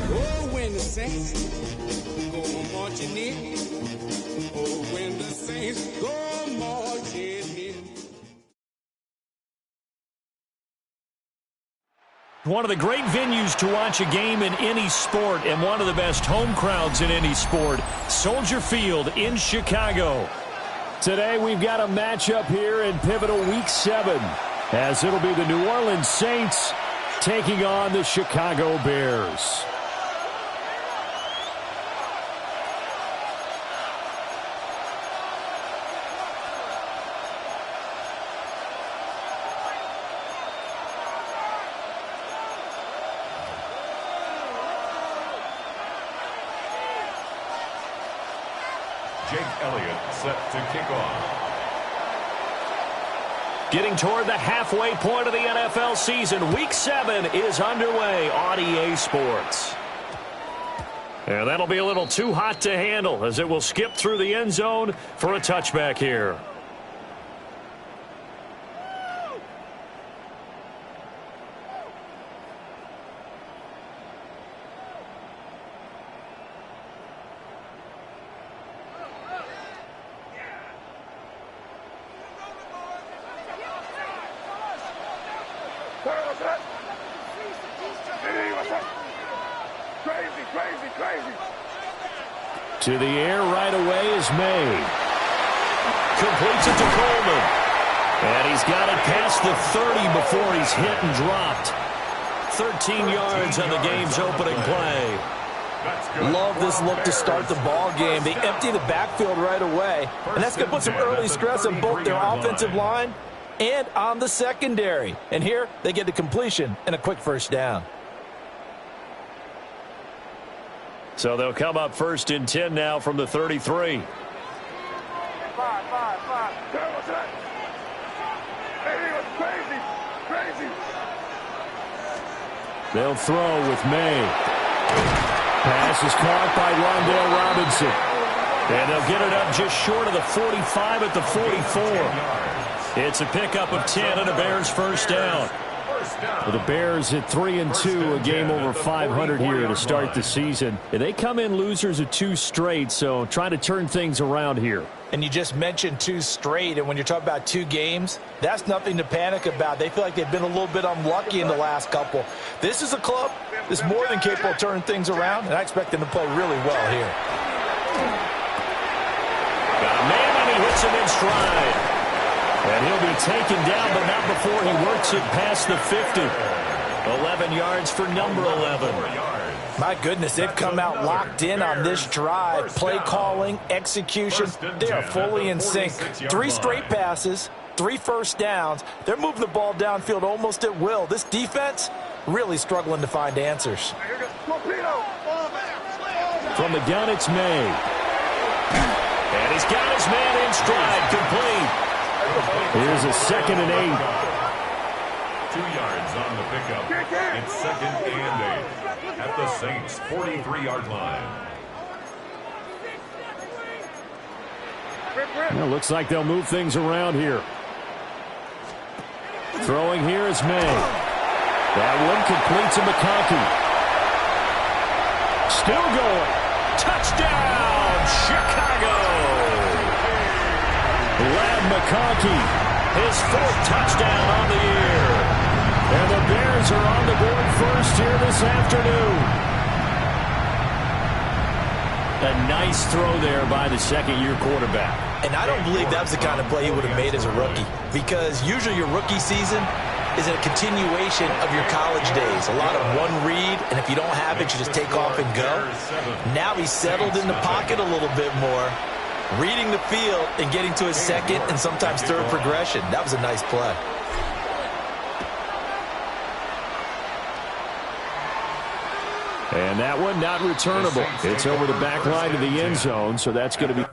Oh, when the saints go marching in. Oh, when the saints go marching in. One of the great venues to watch a game in any sport and one of the best home crowds in any sport, Soldier Field in Chicago. Today we've got a matchup here in pivotal Week 7 as it'll be the New Orleans Saints taking on the Chicago Bears. Set to kick off. Getting toward the halfway point of the NFL season, Week 7 is underway on EA Sports. And that'll be a little too hot to handle as it will skip through the end zone for a touchback here. To the air right away is May. Completes it to Coleman. And he's got it past the 30 before he's hit and dropped. 13 yards on the game's opening play. Love this look to start the ball game. They empty the backfield right away. And that's going to put some early stress on both their offensive line and on the secondary. And here they get the completion and a quick first down. So they'll come up first and 10 now from the 33. They'll throw with May. Pass is caught by Rondale Robinson. And they'll get it up just short of the 45 at the 44. It's a pickup of 10 and a Bears first down. Well, the Bears at 3-2, a game over 500 here to start the season. And they come in losers of 2 straight, so trying to turn things around here. And you just mentioned 2 straight, and when you're talking about 2 games, that's nothing to panic about. They feel like they've been a little bit unlucky in the last couple. This is a club that's more than capable of turning things around, and I expect them to play really well here. Got a man, and he hits him in stride. And he'll be taken down, but not before he works it past the 50. 11 yards for number 11. My goodness, they've come out locked in on this drive. Play calling, execution, they are fully in sync. 3 straight passes, 3 first downs. They're moving the ball downfield almost at will. This defense really struggling to find answers. From the gun, it's May. And he's got his man in stride, complete. Here's a 2nd and 8. 2 yards on the pickup. It's 2nd and 8 at the Saints' 43-yard line. Well, looks like they'll move things around here. Throwing here is May. That one completes to McConkey. Still going. Touchdown, Chicago! McConkey, his 4th touchdown on the year. And the Bears are on the board first here this afternoon. A nice throw there by the 2nd-year quarterback. And I don't believe that was the kind of play he would have made as a rookie, because usually your rookie season is a continuation of your college days. A lot of one read, and if you don't have it, you just take off and go. Now he's settled in the pocket a little bit more, reading the field and getting to his 2nd and sometimes 3rd progression. That was a nice play. And that one not returnable. It's over the back line of the end zone, so that's going to be...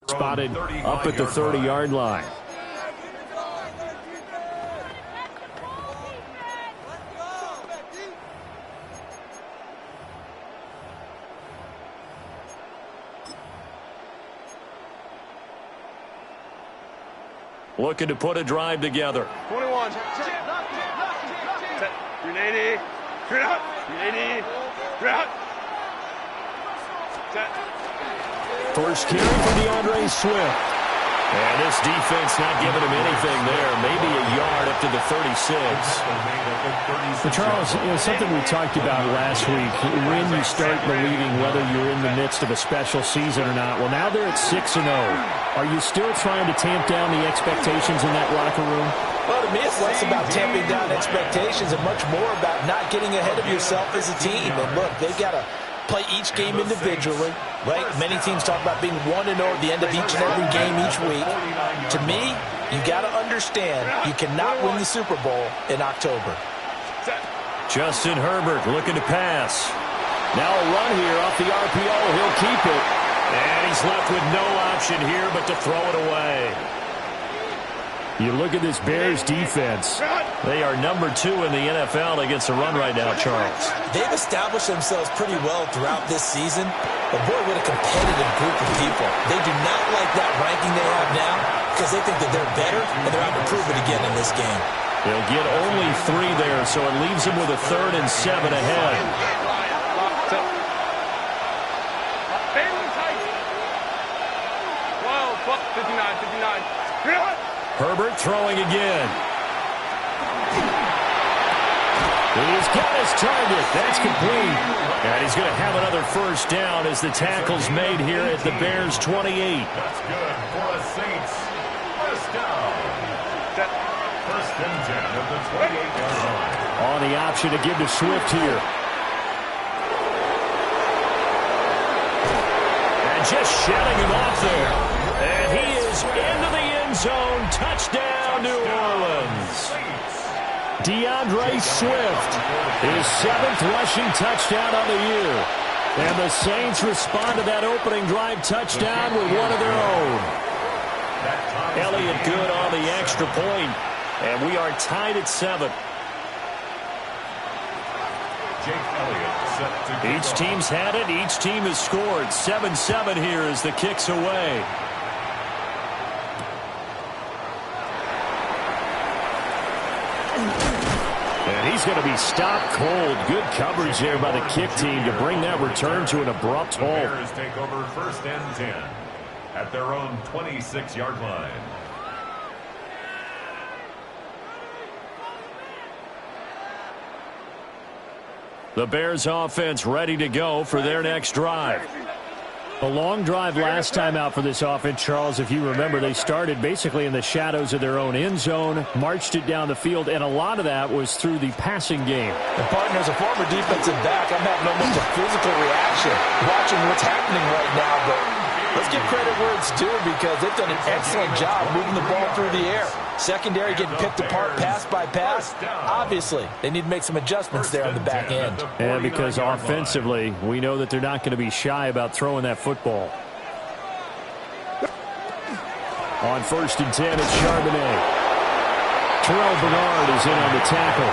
Spotted up at the 30-yard line. Looking to put a drive together. 21. Set. 380. Straight out. 380. Straight out. Set. First carry for DeAndre Swift. And this defense not giving him anything there. Maybe a yard up to the 36. But Charles, something we talked about last week, when you start believing whether you're in the midst of a special season or not. Well, now they're at 6-0. Are you still trying to tamp down the expectations in that locker room? Well, to me, it's less about tamping down expectations and much more about not getting ahead of yourself as a team. And look, they've got to play each game individually, right? Many teams talk about being 1-0 at the end of each and every game each week. To me, you got to understand you cannot win the Super Bowl in October. Justin Herbert looking to pass. Now a run here off the RPO. He'll keep it. And he's left with no option here but to throw it away. You look at this Bears defense. They are number 2 in the NFL against the run right now, Charles. They've established themselves pretty well throughout this season. But boy, what a competitive group of people. They do not like that ranking they have now because they think that they're better and they're out to prove it again in this game. They'll get only 3 there, so it leaves them with a 3rd and 7 ahead. 59. Herbert throwing again. He's got his target. That's complete. And he's going to have another first down as the tackle's made here at the Bears' 28. That's good for the Saints. First down. First and 10 at the 28-yard line. On the option to give to Swift here. And just shutting him off there. And he is into the end zone. Touchdown, New Orleans. DeAndre Swift, his 7th rushing touchdown of the year. And the Saints respond to that opening drive touchdown with one of their own. Elliott good on the extra point. And we are tied at 7. Each team's had it. Each team has scored. 7-7 here as the kick's away. And he's going to be stopped cold. Good coverage there by the kick team to bring that return to an abrupt halt. The Bears take over first and 10 at their own 26-yard line. The Bears offense ready to go for their next drive. A long drive last time out for this offense, Charles. If you remember, they started basically in the shadows of their own end zone, marched it down the field, and a lot of that was through the passing game. And, partner, as a former defensive back, I'm having almost a physical reaction watching what's happening right now. But Let's give credit where it's due because they've done an excellent job moving the ball through the air. Secondary getting picked apart pass by pass. Obviously, they need to make some adjustments there on the back end. And because offensively, we know that they're not going to be shy about throwing that football. On 1st and 10, it's Charbonnet. Terrell Bernard is in on the tackle.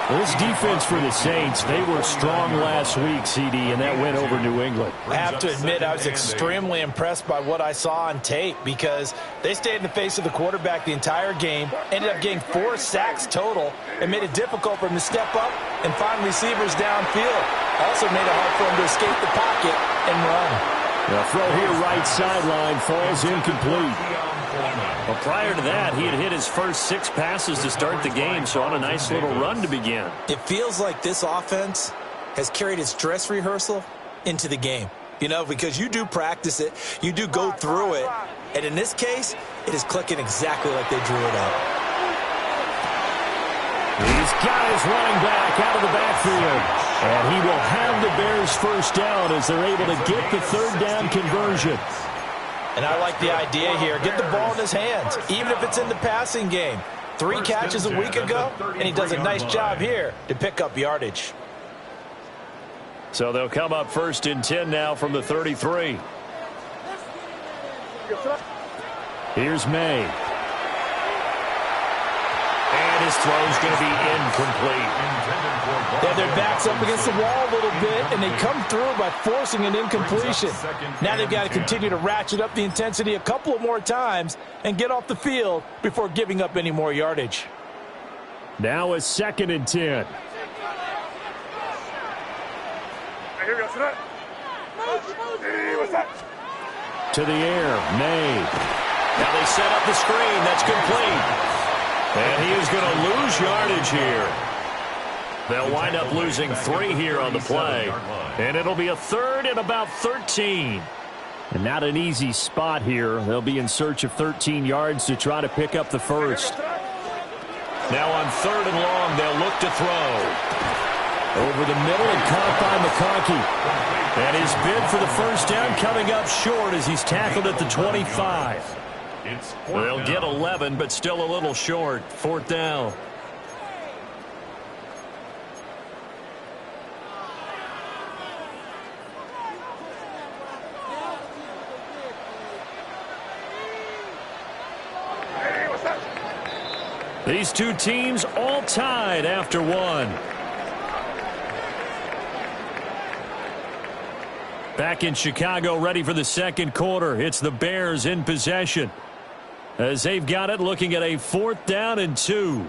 Well, this defense for the Saints, they were strong last week, CD, and that went over New England. I have to admit, I was extremely impressed by what I saw on tape because they stayed in the face of the quarterback the entire game, ended up getting 4 sacks total, and made it difficult for him to step up and find receivers downfield. Also made it hard for him to escape the pocket and run. The throw here right sideline falls incomplete. Well, prior to that, he had hit his first 6 passes to start the game, so on a nice little run to begin. It feels like this offense has carried its dress rehearsal into the game. You know, because you do practice it, you do go through it, and in this case, it is clicking exactly like they drew it up. He's got his running back out of the backfield. And he will have the Bears first down as they're able to get the 3rd down conversion. And I like the idea here. Get the ball in his hands, even if it's in the passing game. 3 catches a week ago, and he does a nice job here to pick up yardage. So they'll come up 1st and 10 now from the 33. Here's May. And his throw's going to be incomplete. Yeah, their back's up against the wall a little bit, and they come through by forcing an incompletion. Now they've got to continue to ratchet up the intensity a couple of more times and get off the field before giving up any more yardage. Now it's 2nd and 10. To the air, May. Now they set up the screen. That's complete. And he is going to lose yardage here. They'll wind up losing 3 here on the play. And it'll be a 3rd and about 13. And not an easy spot here. They'll be in search of 13 yards to try to pick up the first. Now on 3rd and long, they'll look to throw. Over the middle and caught by McConkey. And his bid for the first down coming up short as he's tackled at the 25. They'll get 11, but still a little short. 4th down. These two teams all tied after 1. Back in Chicago, ready for the 2nd quarter. It's the Bears in possession, as they've got it looking at a 4th down and 2.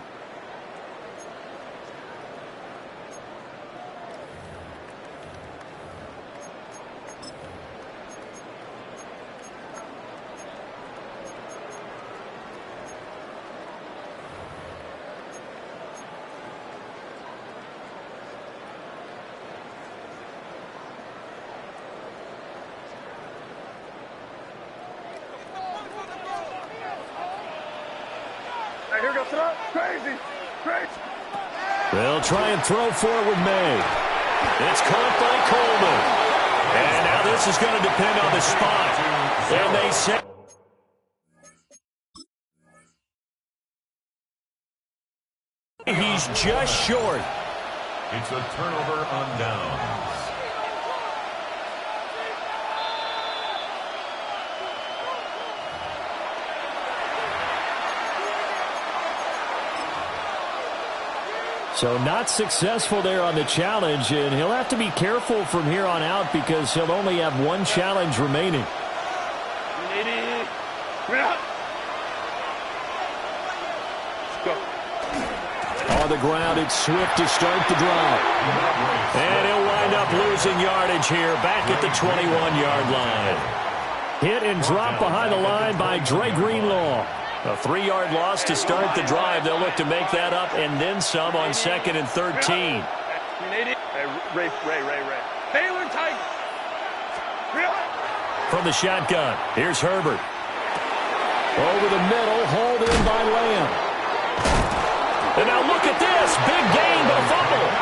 They'll try and throw for it with May. It's caught by Coleman. And now this is going to depend on the spot. And they say he's just short. It's a turnover on downs. So not successful there on the challenge, and he'll have to be careful from here on out because he'll only have 1 challenge remaining. On the ground, it's Swift to start the drive. And he'll wind up losing yardage here back at the 21-yard line. Hit and drop behind the line by Dre Greenlaw. A 3-yard loss to start the drive. They'll look to make that up and then some on 2nd and 13. Ray. Baylor tight. From the shotgun, here's Herbert. Over the middle, hauled in by Lamb. And now look at this. Big gain, but a fumble.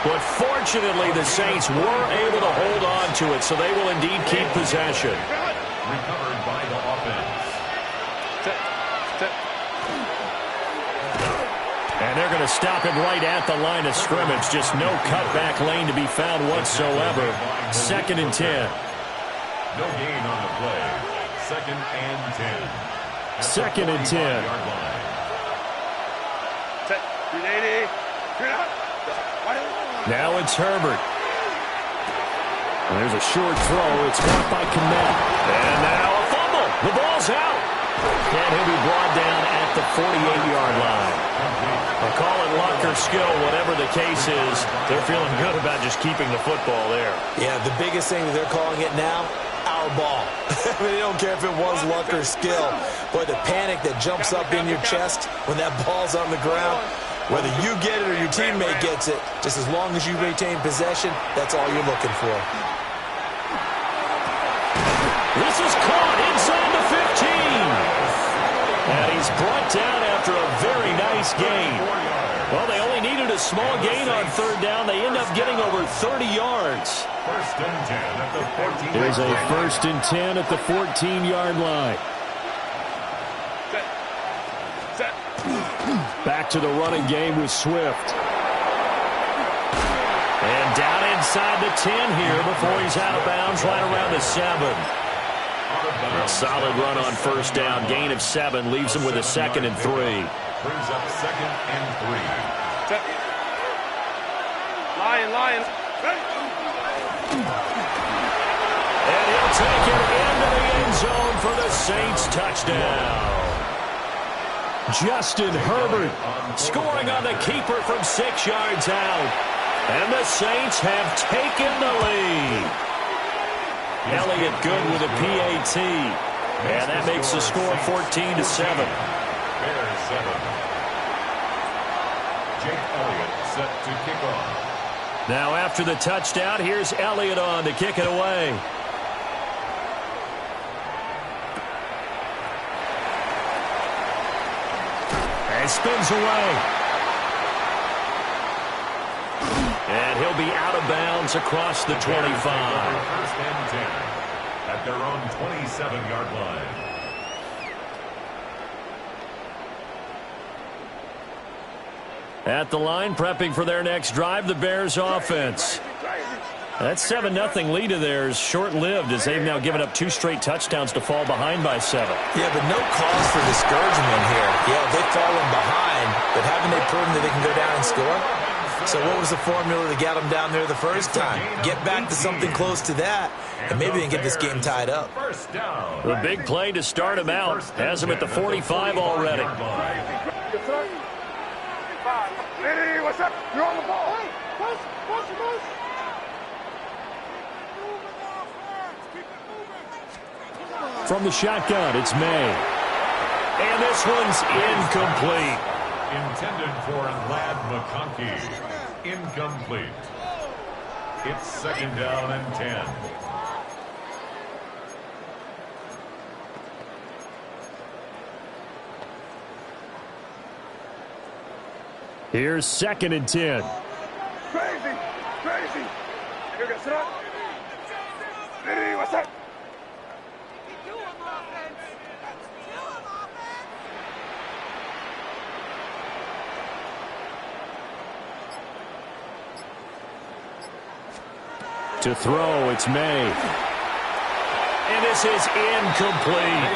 But fortunately, the Saints were able to hold on to it, so they will indeed keep possession. Recovered by the offense. And they're going to stop it right at the line of scrimmage. Just no cutback lane to be found whatsoever. 2nd and 10. No gain on the play. 2nd and 10. 2nd and 10. Now it's Herbert. And there's a short throw. It's caught by Kmet. And now a fumble. The ball's out. And he'll be brought down at the 48-yard line. I'll call it luck or skill, whatever the case is. They're feeling good about just keeping the football there. Yeah, the biggest thing that they're calling it now, our ball. I mean, they don't care if it was luck or skill. But the panic that jumps up in your chest when that ball's on the ground, whether you get it or your teammate gets it, just as long as you retain possession, that's all you're looking for. This is caught inside the 15. And he's brought down after a very nice gain. Well, they only needed a small gain on 3rd down. They end up getting over 30 yards. 1st and 10 at the 14. There's a 1st and 10 at the 14-yard line. Back to the running game with Swift. And down inside the 10 here before he's out of bounds right around the 7. A solid run on 1st down. Gain of 7 leaves him with a 2nd and 3. Brings up 2nd and 3. Lion. And he'll take it into the end zone for the Saints touchdown. Justin Herbert scoring on the keeper from 6 yards out. And the Saints have taken the lead. Elliott good with a PAT. And that makes the score 14-7. Bears 7. Jake Elliott set to kick off. Now after the touchdown, here's Elliott on to kick it away. And spins away. And he'll be out of bounds across the 25. 1st and 10 at their own 27-yard line. At the line, prepping for their next drive, the Bears offense. That 7-0 lead of theirs short-lived as they've now given up 2 straight touchdowns to fall behind by 7. Yeah, but no cause for discouragement here. Yeah, they've fallen behind, but haven't they proven that they can go down and score? So what was the formula that got them down there the first time? Get back to something close to that, and maybe they can get this game tied up. The big play to start him out has him at the 45 already. Hey, what's up? You're on the ball. Hey, push. From the shotgun, it's May. And this one's incomplete. Intended for Ladd McConkey. Incomplete. It's 2nd down and 10. Here's 2nd and 10. Crazy. You get set. Hey, what's up? To throw, it's May. And this is incomplete.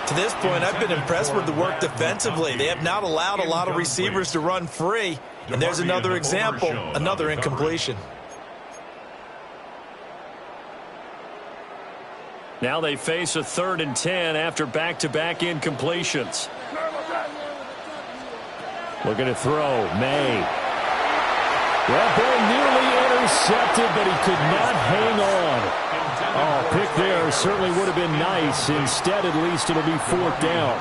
To this point, I've been impressed with the work defensively. They have not allowed a lot of receivers to run free. And there's another example, another incompletion. Now they face a 3rd and 10 after back-to-back incompletions. Looking to throw, May. That ball nearly intercepted, but he could not hang on. Oh, pick there certainly would have been nice. Instead, at least it'll be 4th down.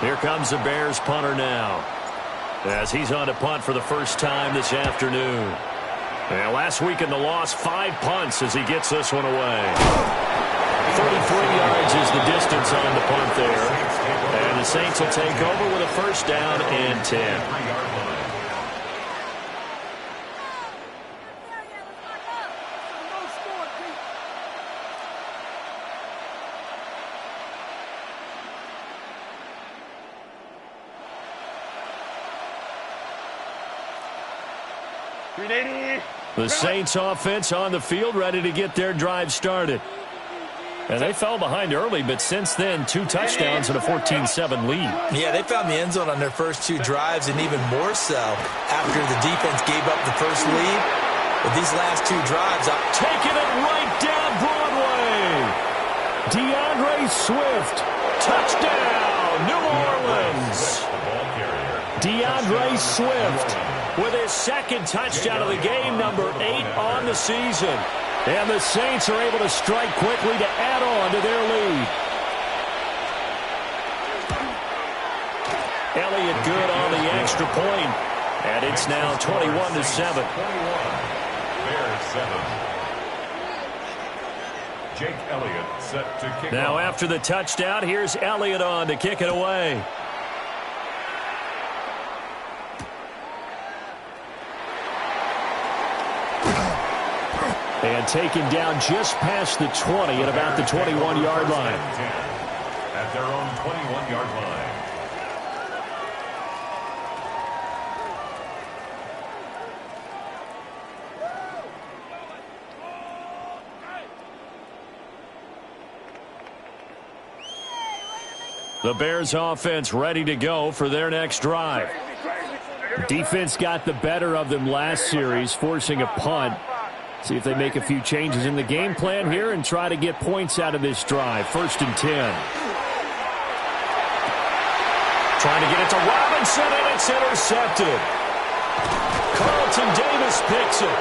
Here comes the Bears punter now, as he's on to punt for the first time this afternoon. And last week in the loss, 5 punts as he gets this one away. 33 yards is the distance on the punt there. And the Saints will take over with a 1st down and 10. The Saints offense on the field, ready to get their drive started. And they fell behind early, but since then, 2 touchdowns and a 14-7 lead. Yeah, they found the end zone on their first 2 drives, and even more so after the defense gave up the first lead. But these last 2 drives, taking it right down Broadway. DeAndre Swift, touchdown, New Orleans. DeAndre Swift with his 2nd touchdown of the game, number 8 on the season. And the Saints are able to strike quickly to add on to their lead. Elliott good on the extra point. And it's now 21-7. Bears 7. Jake Elliott set to kick now off. After the touchdown, here's Elliott on to kick it away. And taken down just past the 20 at about the 21-yard line. At their own 21-yard line. The Bears offense ready to go for their next drive. Defense got the better of them last series, forcing a punt. See if they make a few changes in the game plan here and try to get points out of this drive. 1st and 10. Trying to get it to Robinson, and it's intercepted. Carlton Davis picks it.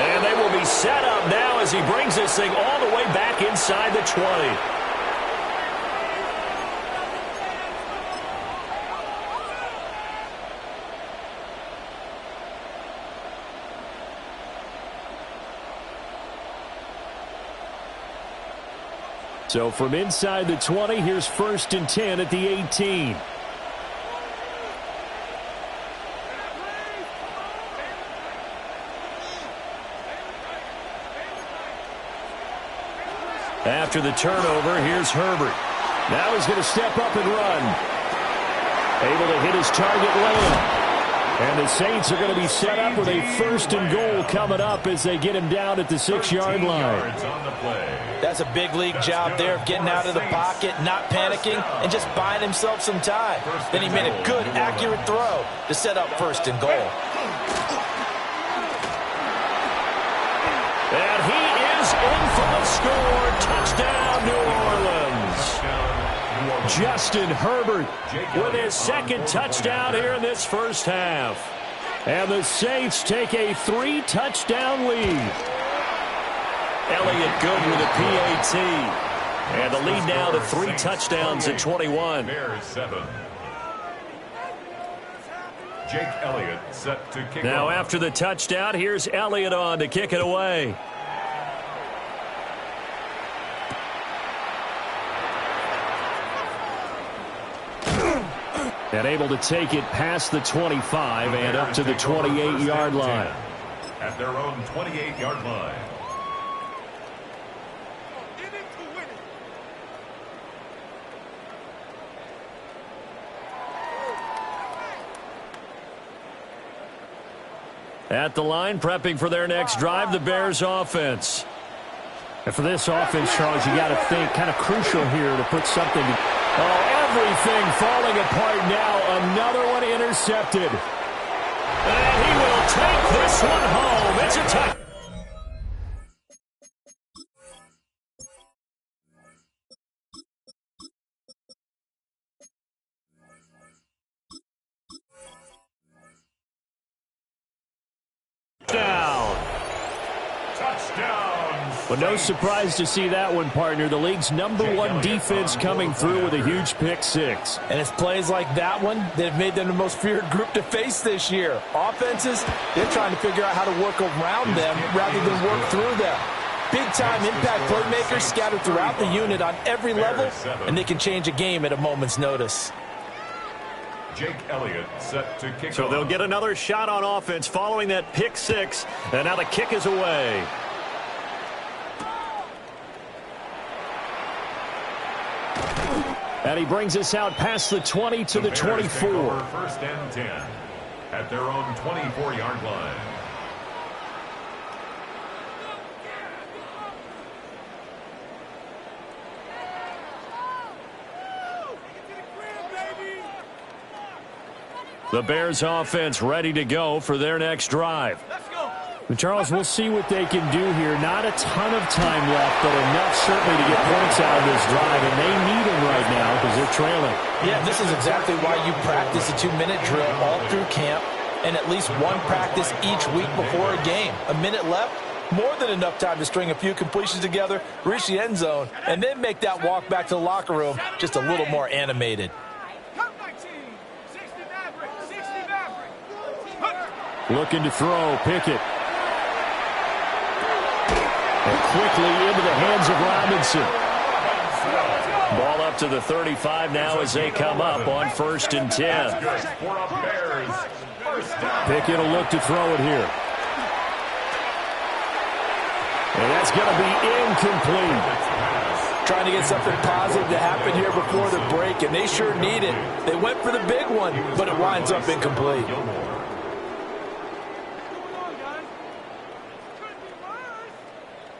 And they will be set up now as he brings this thing all the way back inside the 20. So from inside the 20, here's 1st and 10 at the 18. After the turnover, here's Herbert. Now he's going to step up and run. Able to hit his target layup. And the Saints are going to be set up with a 1st and goal coming up as they get him down at the 6-yard line. That's a big league job there of getting out of the pocket, not panicking, and just buying himself some time. Then he made a good, accurate throw to set up 1st and goal. And he is in for the score. Touchdown, New Orleans. Justin Herbert with his 2nd touchdown here in this first half. And the Saints take a 3-touchdown lead. Elliott good with a PAT. And the lead now to 3 touchdowns at 21. Bears 7. Jake Elliott set to kick now off. After the touchdown, here's Elliott on to kick it away. And able to take it past the 25 and up to the 28-yard line. At their own 28-yard line. At the line, prepping for their next drive, the Bears offense. And for this offense, Charles, you got to think kind of crucial here to put something. Everything falling apart now. Another one intercepted. And he will take this one home. It's a touchdown. But no surprise to see that one, partner. The league's #1 defense coming through with a huge pick 6. And it's plays like that one that have made them the most feared group to face this year. Offenses, they're trying to figure out how to work around them rather than work through them. Big-time impact playmakers scattered throughout the unit on every level, and they can change a game at a moment's notice. Jake Elliott set to kick So off. they'll get another shot on offense following that pick 6, and now the kick is away. And he brings us out past the 20 to the 24. 1st and 10 at their own 24-yard line. The Bears offense ready to go for their next drive. Charles, we'll see what they can do here. Not a ton of time left, but enough certainly to get points out of this drive, and they need them right now because they're trailing. Yeah, this is exactly why you practice a 2-minute drill all through camp and at least one practice each week before a game. A minute left, more than enough time to string a few completions together, reach the end zone, and then make that walk back to the locker room just a little more animated. Looking to throw, Pickett. And quickly into the hands of Robinson. Ball up to the 35 now as they come up on 1st and 10. Pickett will look to throw it here. And that's going to be incomplete. Trying to get something positive to happen here before the break, and they sure need it. They went for the big one, but it winds up incomplete.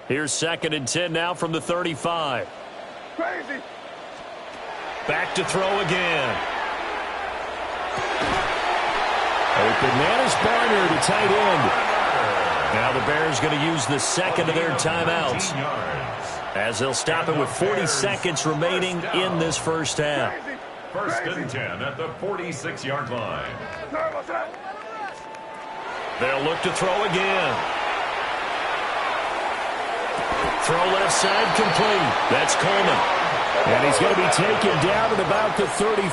Here's 2nd and 10 now from the 35. Crazy. Back to throw again. Open man is Barner, the tight end. Now the Bears going to use the second of their timeouts as they'll stop it with 40 seconds remaining in this first half. 1st and 10 at the 46-yard line. They'll look to throw again. Throw left side complete. That's Coleman. And he's going to be taken down at about the 33. 13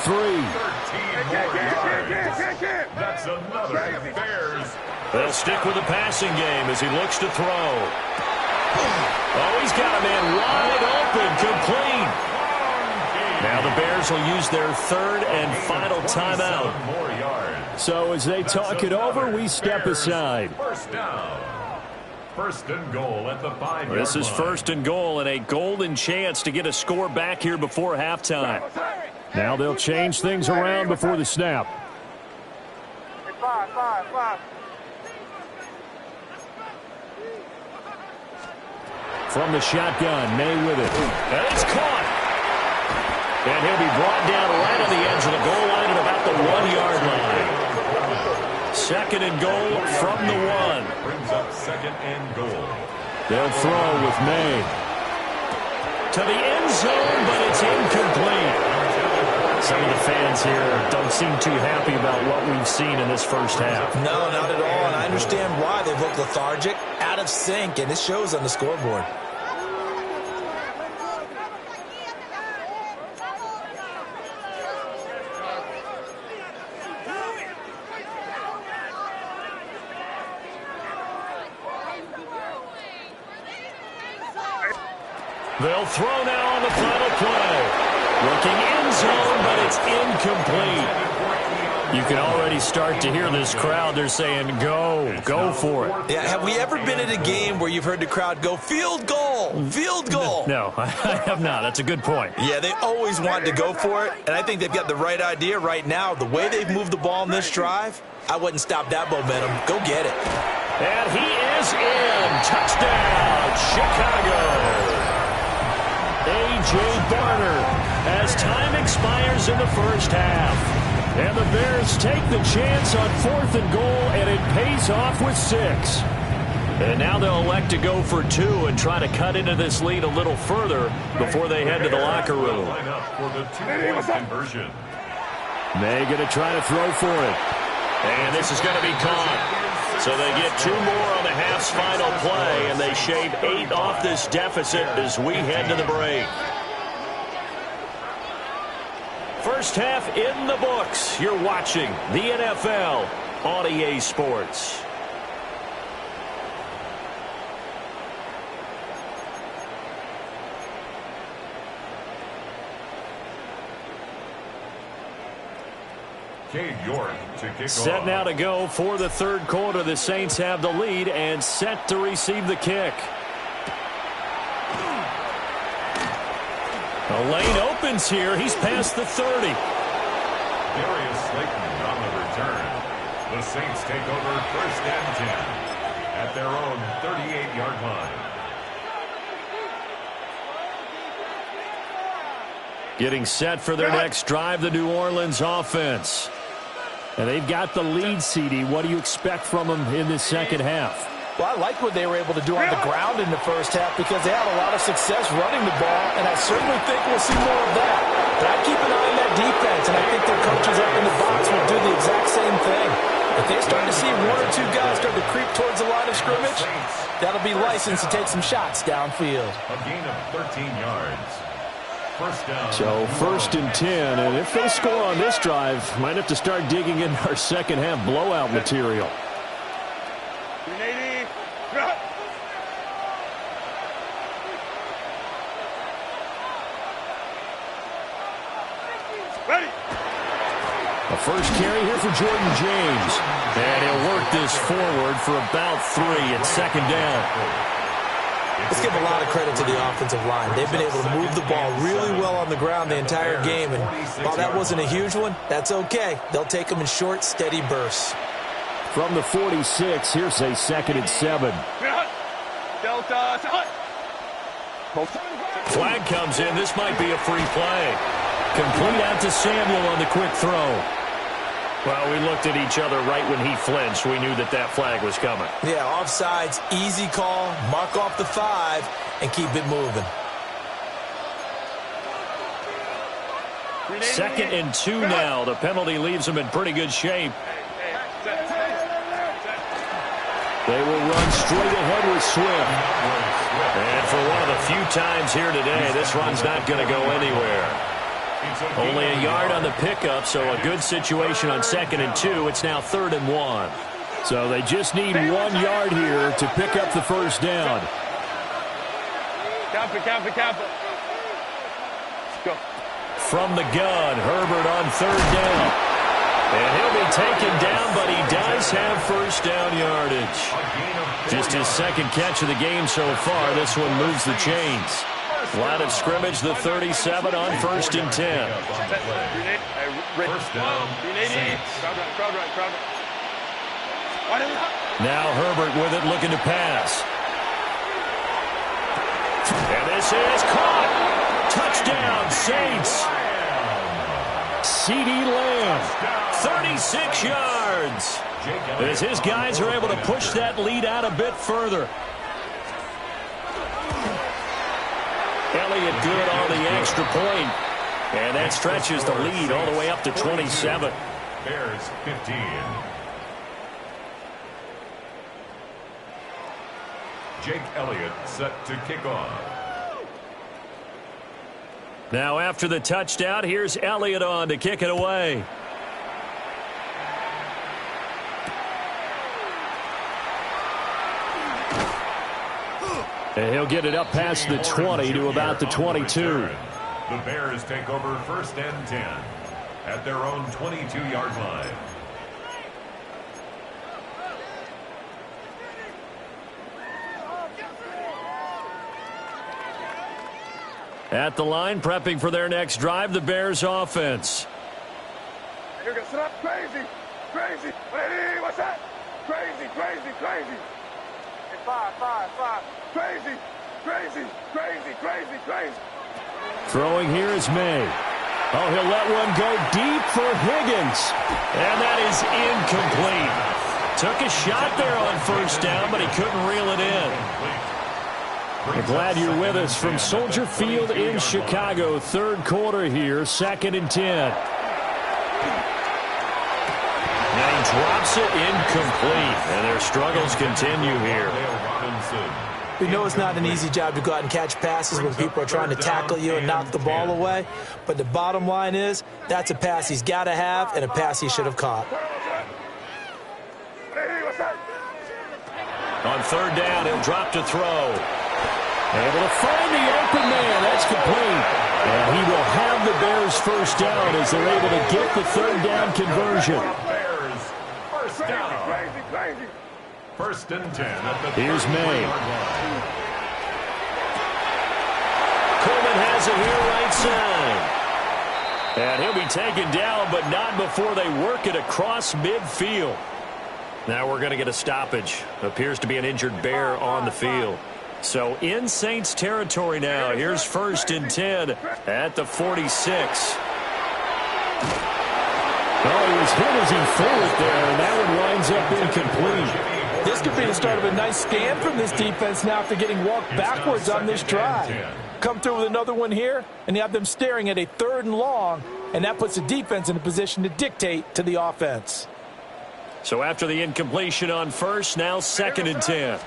more yards. That's another Bears. They'll stick with the passing game as he looks to throw. Oh, he's got a man wide open, complete. Now the Bears will use their 3rd and final timeout. So as they talk it over, we step aside. 1st down. 1st and goal at the 5-yard line. This is 1st and goal and a golden chance to get a score back here before halftime. Now they'll change things around before the snap. 5. From the shotgun, May with it. And it's caught. And he'll be brought down right on the edge of the goal line at about the 1-yard line. 2nd and goal from the 1. Brings up 2nd and goal. They'll throw with May. To the end zone, but it's incomplete. Some of the fans here don't seem too happy about what we've seen in this first half. No, not at all, and I understand why. They've looked lethargic, out of sync, and it shows on the scoreboard. They'll throw now on the final play. Looking end zone, but it's incomplete. You can already start to hear this crowd. They're saying, go for it. Yeah, have we ever been at a game where you've heard the crowd go, field goal, field goal? No, I have not. That's a good point. Yeah, they always want to go for it, and I think they've got the right idea right now. The way they've moved the ball in this drive, I wouldn't stop that momentum. Go get it. And he is in. Touchdown, Chicago. A.J. Barner as time expires in the first half. And the Bears take the chance on 4th and goal, and it pays off with 6. And now they'll elect to go for 2 and try to cut into this lead a little further before they head to the locker room. Line up for the 2-point conversion. May going to try to throw for it. And this is going to be caught. So they get 2 more on the half's final play, and they shave 8 off this deficit as we head to the break. First half in the books. You're watching the NFL on EA Sports. York to kick set off. now to go for the 3rd quarter. The Saints have the lead and set to receive the kick. The lane opens here. He's past the 30. Darius Slayton on the return. The Saints take over 1st and 10 at their own 38-yard line. Getting set for their next drive, the New Orleans offense. And they've got the lead, CD. What do you expect from them in this second half? Well, I like what they were able to do on the ground in the first half because they had a lot of success running the ball, and I certainly think we'll see more of that. But I keep an eye on that defense, and I think their coaches up in the box will do the exact same thing. If they start to see one or two guys start to creep towards the line of scrimmage, that'll be licensed to take some shots downfield. A gain of 13 yards. First down. So 1st and 10, and if they score on this drive, might have to start digging in our second half blowout material. Ready. A first carry here for Jordan James. And he'll work this forward for about 3 at second down. Let's give a lot of credit to the offensive line. They've been able to move the ball really well on the ground the entire game. And while that wasn't a huge one, that's okay. They'll take them in short, steady bursts. From the 46, here's a 2nd and 7. Flag comes in. This might be a free play. Complete out to Samuel on the quick throw. Well, we looked at each other right when he flinched. We knew that that flag was coming. Yeah, offsides, easy call, mark off the 5, and keep it moving. 2nd and 2 now. The penalty leaves them in pretty good shape. They will run straight ahead with Swift. And for one of the few times here today, this run's not going to go anywhere. Only a yard on the pickup, so a good situation on 2nd and 2. It's now 3rd and 1. So they just need 1 yard here to pick up the first down. Camp it. Let's go. From the gun, Herbert on 3rd down. And he'll be taken down, but he does have first down yardage. Just his 2nd catch of the game so far. This one moves the chains. Line of scrimmage, the 37 on 1st and 10. First down. Now Herbert with it, looking to pass. And this is caught. Touchdown, Saints. CeeDee Lamb, 36 yards. As his guys are able to push that lead out a bit further. Elliott good on the extra point. And that stretches the lead all the way up to 27. Bears 15. Jake Elliott set to kick off. Now after the touchdown, here's Elliott on to kick it away. And he'll get it up past the 20 to about the 22. The Bears take over 1st and 10 at their own 22-yard line. At the line, prepping for their next drive, the Bears offense. Here goes up. Crazy. Ready? What's that? Crazy. Five. Crazy. Throwing here is May. Oh, he'll let one go deep for Higgins. And that is incomplete. Took a shot there on 1st down, but he couldn't reel it in. We're glad you're with us from Soldier Field in Chicago. 3rd quarter here, 2nd and 10. Now he drops it incomplete, and their struggles continue here. We know it's not an easy job to go out and catch passes when people are trying to tackle you and knock the ball away. But the bottom line is, that's a pass he's got to have and a pass he should have caught. On 3rd down, he'll drop to throw. Able to find the open man. That's complete. And he will have the Bears first down as they're able to get the 3rd down conversion. Bears first down. Crazy. 1st and 10 at the Here's May. Coleman has it here right side. And he'll be taken down, but not before they work it across midfield. Now we're going to get a stoppage. Appears to be an injured Bear on the field. So in Saints territory now. Here's 1st and 10 at the 46. Oh, he was hit as he threw it there, and that one winds up incomplete. This could be the start of a nice scan from this defense now after getting walked backwards on this drive. Come through with another one here, and you have them staring at a 3rd and long, and that puts the defense in a position to dictate to the offense. So after the incompletion on first, now 2nd and 10.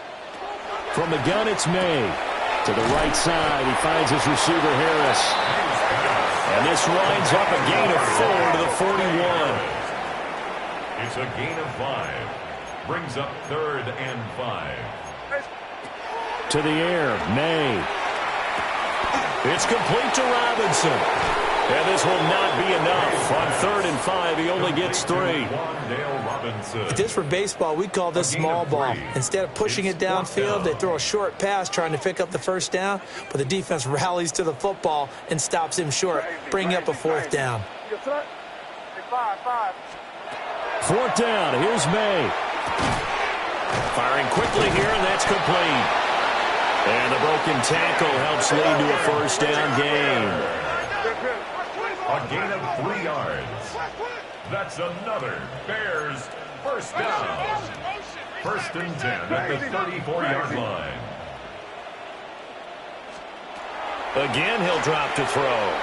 From the gun, it's May. To the right side, he finds his receiver, Harris. And this winds up a gain of 4 to the 41. It's a gain of 5. Brings up 3rd and 5. To the air, May. It's complete to Robinson. And this will not be enough. On 3rd and 5, he only gets 3. If this were baseball, we'd call this small ball. Instead of pushing it downfield, they throw a short pass trying to pick up the 1st down, but the defense rallies to the football and stops him short, bringing up a 4th down. 4th down, here's May. Firing quickly here, and that's complete. And the broken tackle helps lead to a 1st down gain. A gain of 3 yards. That's another Bears 1st down. 1st and 10 at the 34-yard line. Again, he'll drop to throw.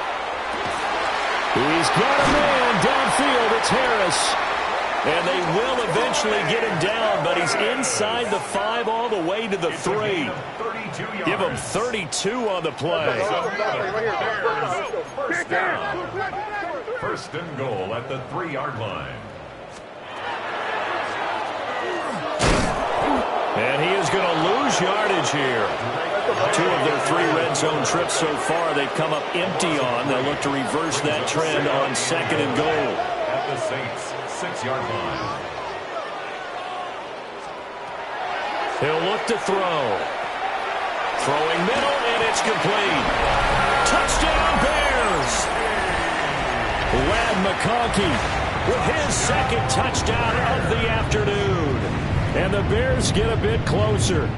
He's got a man downfield. It's Harris. And they will eventually get him down, but he's inside the 5 all the way to the 3. Give him 32 on the play. Bears 1st down. 1st and goal at the 3-yard line. And he is going to lose yardage here. 2 of their 3 red zone trips so far they've come up empty on. They'll look to reverse that trend on 2nd and goal. At the Saints 6-yard line. He'll look to throw. Throwing middle, and it's complete. Touchdown, Bears! Lad McConkey with his 2nd touchdown of the afternoon. And the Bears get a bit closer.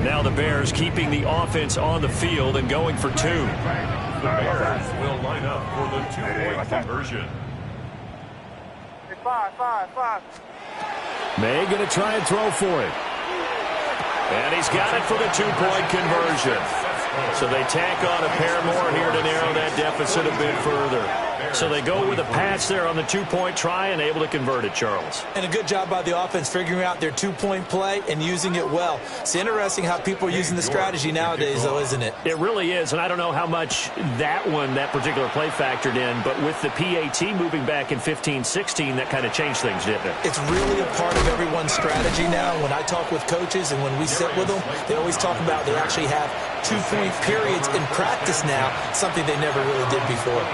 Now the Bears keeping the offense on the field and going for 2. The Bears will line up for the 2-point conversion. 5. May going to try and throw for it. And he's got it for the 2-point conversion. So they tack on a pair more here to narrow that deficit a bit further. So they go with a pass there on the 2-point try and able to convert it, Charles. And a good job by the offense figuring out their 2-point play and using it well. It's interesting how people are using the strategy nowadays, though, isn't it? It really is, and I don't know how much that particular play factored in, but with the PAT moving back in 15-16, that kind of changed things, didn't it? It's really a part of everyone's strategy now. When I talk with coaches and when we sit with them, they always talk about they actually have 2-point periods in practice now, something they never really did before.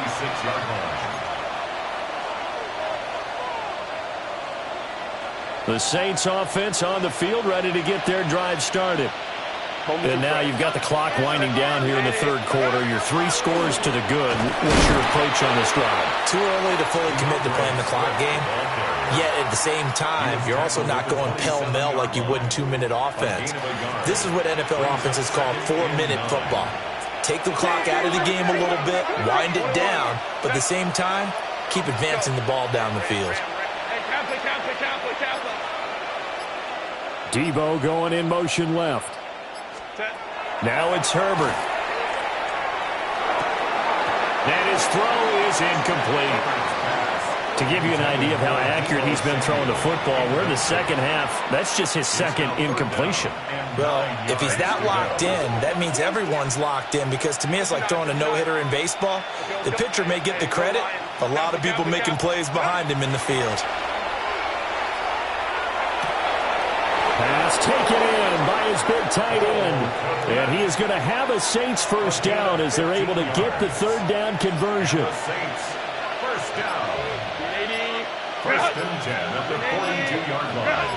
The Saints offense on the field, ready to get their drive started. And now you've got the clock winding down here in the 3rd quarter. Your 3 scores to the good. What's your approach on this drive? Too early to fully commit to playing the clock game. Yet at the same time, you're also not going pell-mell like you would in 2-minute offense. This is what NFL offenses call 4-minute football. Take the clock out of the game a little bit, wind it down, but at the same time, keep advancing the ball down the field. Debo going in motion left. Now it's Herbert. And his throw is incomplete. To give you an idea of how accurate he's been throwing the football, we're in the 2nd half. That's just his 2nd incompletion. Well, if he's that locked in, that means everyone's locked in, because to me it's like throwing a no-hitter in baseball. The pitcher may get the credit, a lot of people making plays behind him in the field. Pass taken in by his big tight end. And he is going to have a Saints 1st down as they're able to get the 3rd down conversion. Saints 1st down. 1st and 10 at the 42-yard line.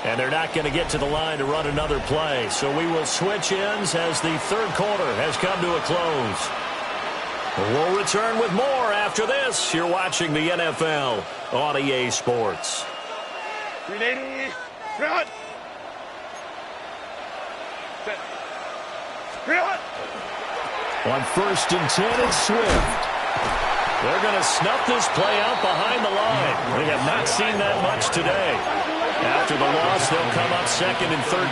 And they're not going to get to the line to run another play. So we will switch ends as the 3rd quarter has come to a close. We'll return with more after this. You're watching the NFL on EA Sports. 380, front. Set. Front. On 1st and 10, it's Swift. They're going to snuff this play out behind the line. We have not seen that much today. After the loss, they'll come up 2nd and 13.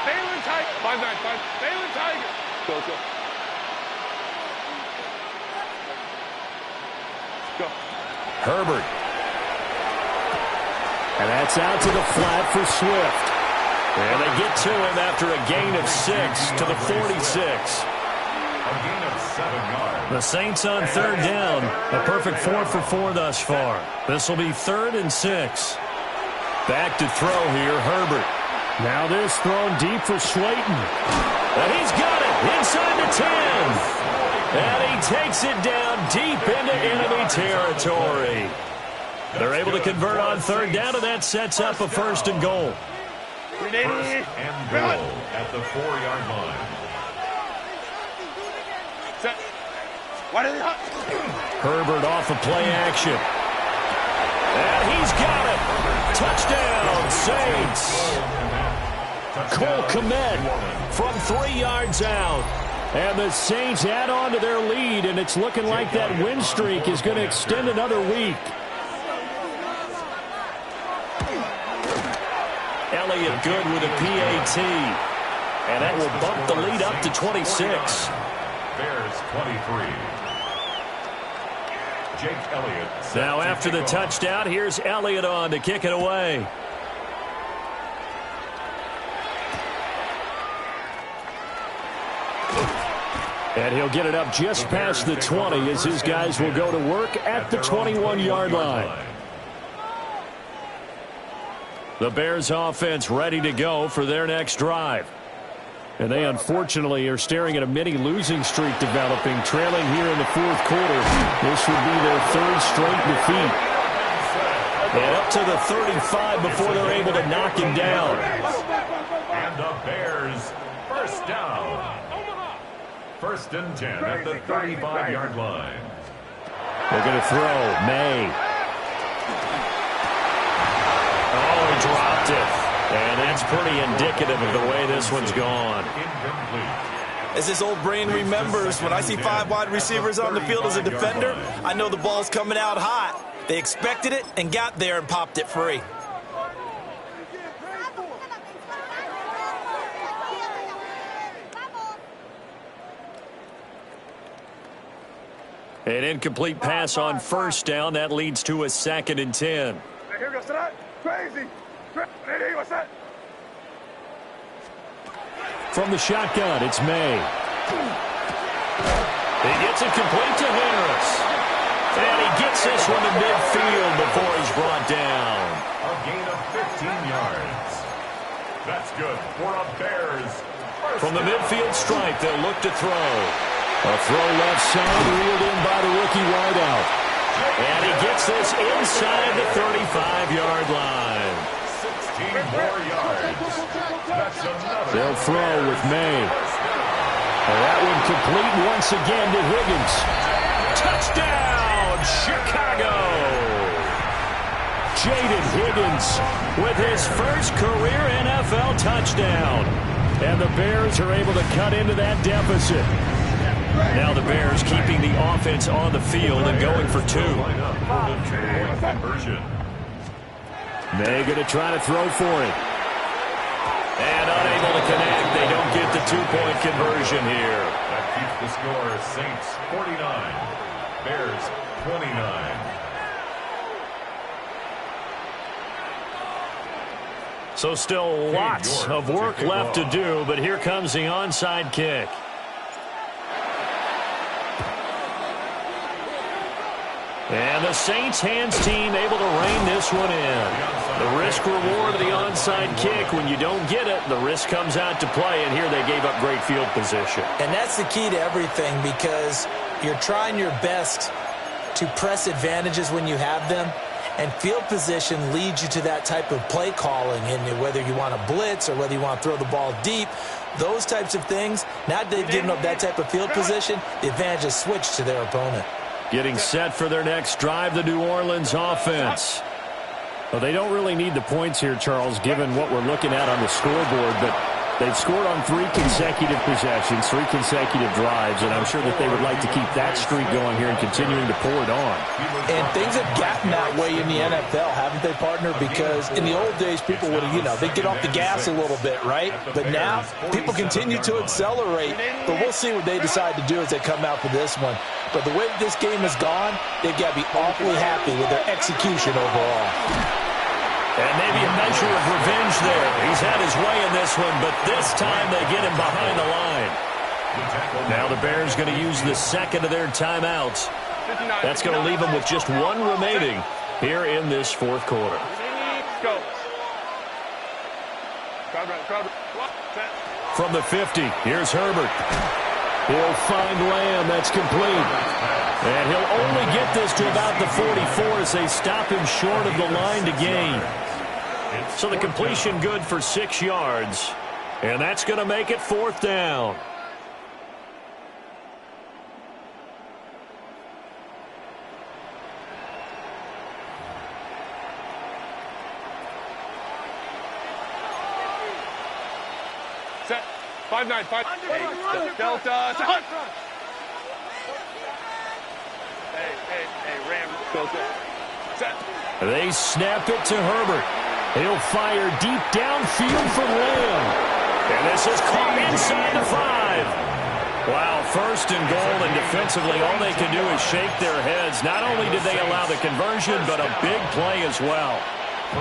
Balin Tiger. 5-9. Balin Tiger. Go. Herbert. And that's out to the flat for Swift. And they get to him after a gain of 6 to the 46. A gain of 7 yards. The Saints on 3rd down. A perfect 4 for 4 thus far. This will be 3rd and 6. Back to throw here, Herbert. Now this thrown deep for Slayton. And he's got it inside the 10. And he takes it down deep into enemy territory. They're able to convert on 3rd down, and that sets up a 1st and goal. 1st and goal at the 4-yard line. Herbert off of play action. And he's got it. Touchdown, Saints. Cole Kmet from 3 yards out. And the Saints add on to their lead, and it's looking like that win streak is going to extend another week. Elliott good with a PAT. And that will bump the lead up to 26. Bears 23. Jake Elliott. Now after the touchdown, here's Elliott on to kick it away. And he'll get it up just past the 20 as his guys will go to work at the 21-yard line. The Bears offense ready to go for their next drive. And they unfortunately are staring at a mini losing streak developing, trailing here in the 4th quarter. This would be their 3rd straight defeat. And up to the 35 before they're able to knock him down. And the Bears first down. 1st and 10 at the 35-yard line. They're going to throw. May. Oh, he dropped it. And that's pretty indicative of the way this one's gone. As this old brain remembers, when I see 5 wide receivers on the field as a defender, I know the ball's coming out hot. They expected it and got there and popped it free. An incomplete pass on 1st down. That leads to a 2nd and 10. Here goes that. Crazy. What's that? From the shotgun, it's May. He gets it complete to Harris. And he gets this one to midfield before he's brought down. A gain of 15 yards. That's good for a Bears. From the midfield stripe, they'll look to throw. A throw left side, reeled in by the rookie wideout. And he gets this inside the 35-yard line. 16 more yards. That's another. They'll throw with May. And that one complete once again to Higgins. Touchdown, Chicago! Jaden Higgins with his first career NFL touchdown. And the Bears are able to cut into that deficit. Now the Bears keeping the offense on the field and going for 2. May going to try to throw for it. And unable to connect. They don't get the 2-point conversion here. That keeps the score Saints 49, Bears 29. So still lots of work left to do, but here comes the onside kick. And the Saints hands team able to rein this one in. The risk reward of the onside kick. When you don't get it, the risk comes out to play, and here they gave up great field position. And that's the key to everything, because you're trying your best to press advantages when you have them, and field position leads you to that type of play calling. And whether you want to blitz or whether you want to throw the ball deep, those types of things, now that they've given up that type of field position, the advantage is switched to their opponent. Getting set for their next drive, the New Orleans offense. Well, they don't really need the points here, Charles, given what we're looking at on the scoreboard, but They've scored on 3 consecutive possessions, 3 consecutive drives, and I'm sure that they would like to keep that streak going here and continuing to pour it on. And things have gotten that way in the NFL, haven't they, partner? Because in the old days, people would have, they'd get off the gas a little bit, right? But now, people continue to accelerate. But we'll see what they decide to do as they come out for this one. But the way that this game has gone, they've got to be awfully happy with their execution overall. And maybe a measure of revenge there. He's had his way in this one, but this time they get him behind the line. Now the Bears going to use the second of their timeouts. That's going to leave them with just 1 remaining here in this fourth quarter. Go. From the 50, here's Herbert. He'll find Lamb. That's complete. And he'll only get this to about the 44 as they stop him short of the line to gain. So the completion good for 6 yards. And that's going to make it 4th down. Set. 5-9. 5. Delta. Hey, Ram. Delta. Set. They snap it to Herbert. He'll fire deep downfield for Lamb. And this is caught inside the 5. Wow, 1st and goal, and defensively all they can do is shake their heads. Not only did they allow the conversion, but a big play as well.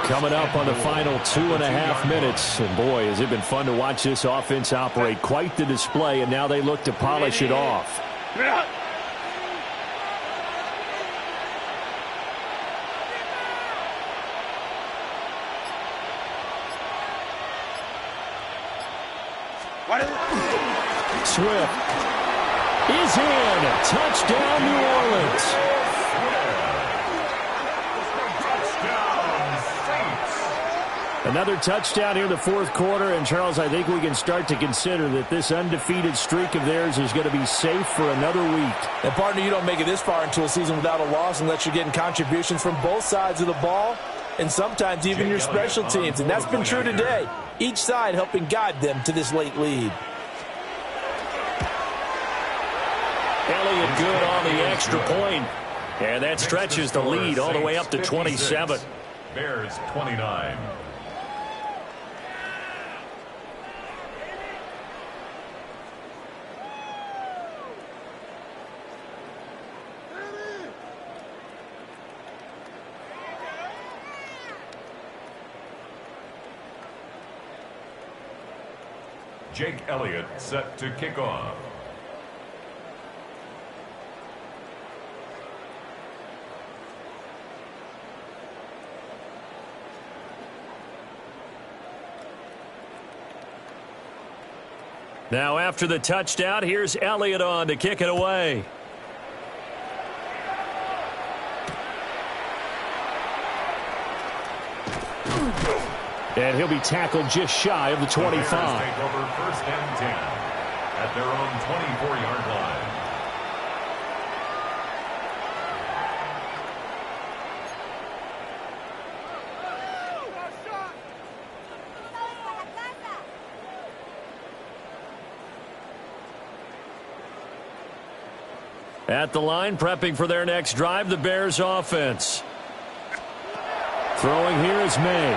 Coming up on the final 2.5 minutes. And boy, has it been fun to watch this offense operate. Quite the display, and now they look to polish it off. Swift is in. Touchdown, New Orleans. Another touchdown here in the fourth quarter. And, Charles, I think we can start to consider that this undefeated streak of theirs is going to be safe for another week. And, partner, you don't make it this far into a season without a loss unless you're getting contributions from both sides of the ball and sometimes even your special teams. And that's been true today. Each side helping guide them to this late lead. Elliott good on the extra point. And that stretches the lead all the way up to 27. Bears 29. Jake Elliott set to kick off. Now after the touchdown, here's Elliott on to kick it away. And he'll be tackled just shy of the 25. Take over 1st and 10 at their own 24-yard line. At the line, prepping for their next drive, the Bears offense. Throwing here is May.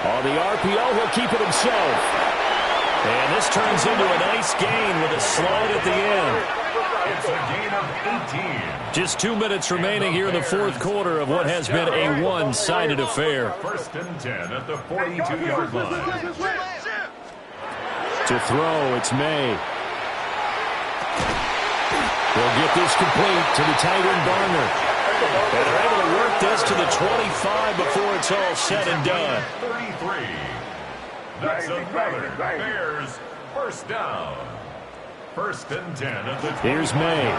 On the RPO, he'll keep it himself. And this turns into a nice gain with a slide at the end. It's a gain of 18. Just 2 minutes remaining here in the fourth quarter of what has been a one-sided affair. 1st and 10 at the 42-yard line. To throw, it's May. They'll get this complete to the tight end Barner. And they're able to work this to the 25 before it's all said and done. 33. That's another Bears 1st down. 1st and 10 at the 25. Here's May.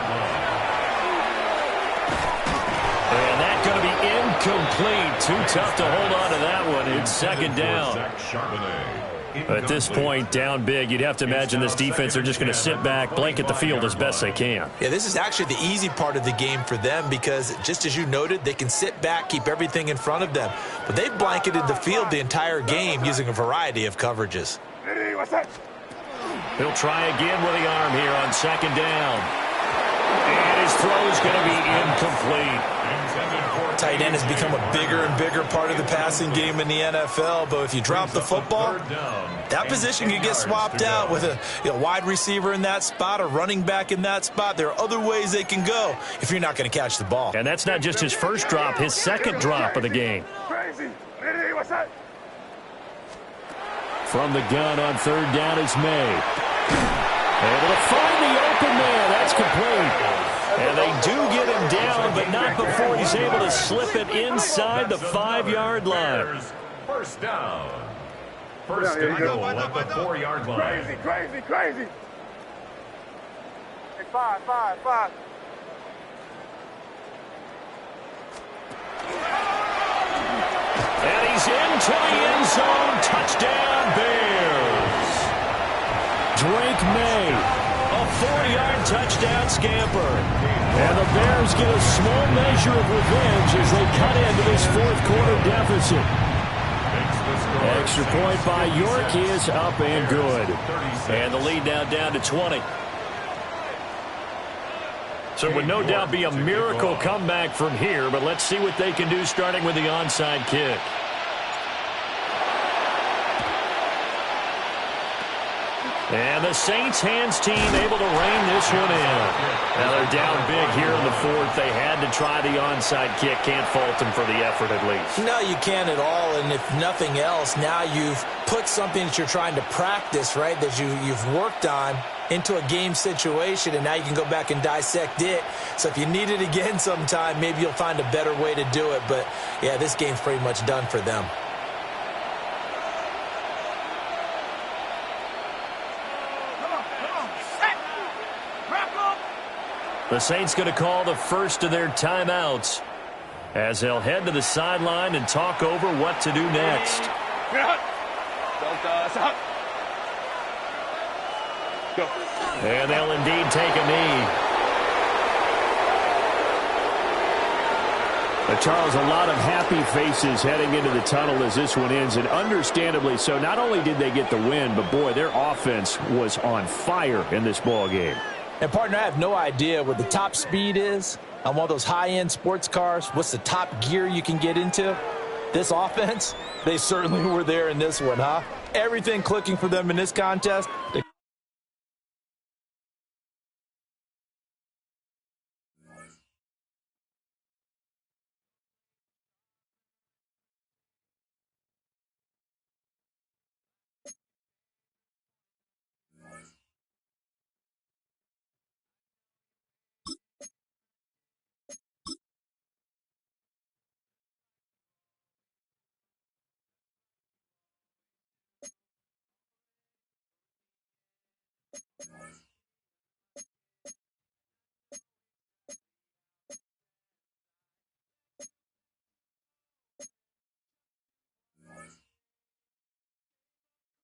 And that's going to be incomplete. Too tough to hold on to that one. It's 2nd down. At this point, down big, you'd have to imagine this defense are just going to sit back, blanket the field as best they can. Yeah, this is actually the easy part of the game for them because, just as you noted, they can sit back, keep everything in front of them. But they've blanketed the field the entire game using a variety of coverages. what's that? He'll try again with the arm here on second down. And his throw is going to be incomplete. Tight end has become a bigger and bigger part of the passing game in the NFL, but if you drop the football, that position can get swapped out with a wide receiver in that spot, a running back in that spot. There are other ways they can go if you're not going to catch the ball. And that's not just his first drop, his second drop of the game. Crazy. Hey, what's that? From the gun on third down is May. Able to find the open man. That's complete. And they do get him down, but not before he's able to slip it inside the 5-yard line. First down. First and goal at the 4-yard line. Crazy. Hey, five. And he's into the end zone. Touchdown, Bears. Drake May. A 4-yard touchdown scamper. And the Bears get a small measure of revenge as they cut into this fourth-quarter deficit. Extra point by York is up and good. And the lead now down to 20. So it would no doubt be a miracle comeback from here, but let's see what they can do starting with the onside kick. And the Saints hands team able to rein this one in. Now they're down big here in the fourth. They had to try the onside kick. Can't fault them for the effort at least. No, you can't at all. And if nothing else, now you've put something that you're trying to practice, right, that you've worked on into a game situation, and now you can go back and dissect it. So if you need it again sometime, maybe you'll find a better way to do it. But, yeah, this game's pretty much done for them. The Saints going to call the first of their timeouts as they'll head to the sideline and talk over what to do next. And they'll indeed take a knee. Charles, a lot of happy faces heading into the tunnel as this one ends, and understandably so. Not only did they get the win, but, boy, their offense was on fire in this ball game. And, partner, I have no idea what the top speed is on one of those high-end sports cars. What's the top gear you can get into? This offense, they certainly were there in this one, huh? Everything clicking for them in this contest.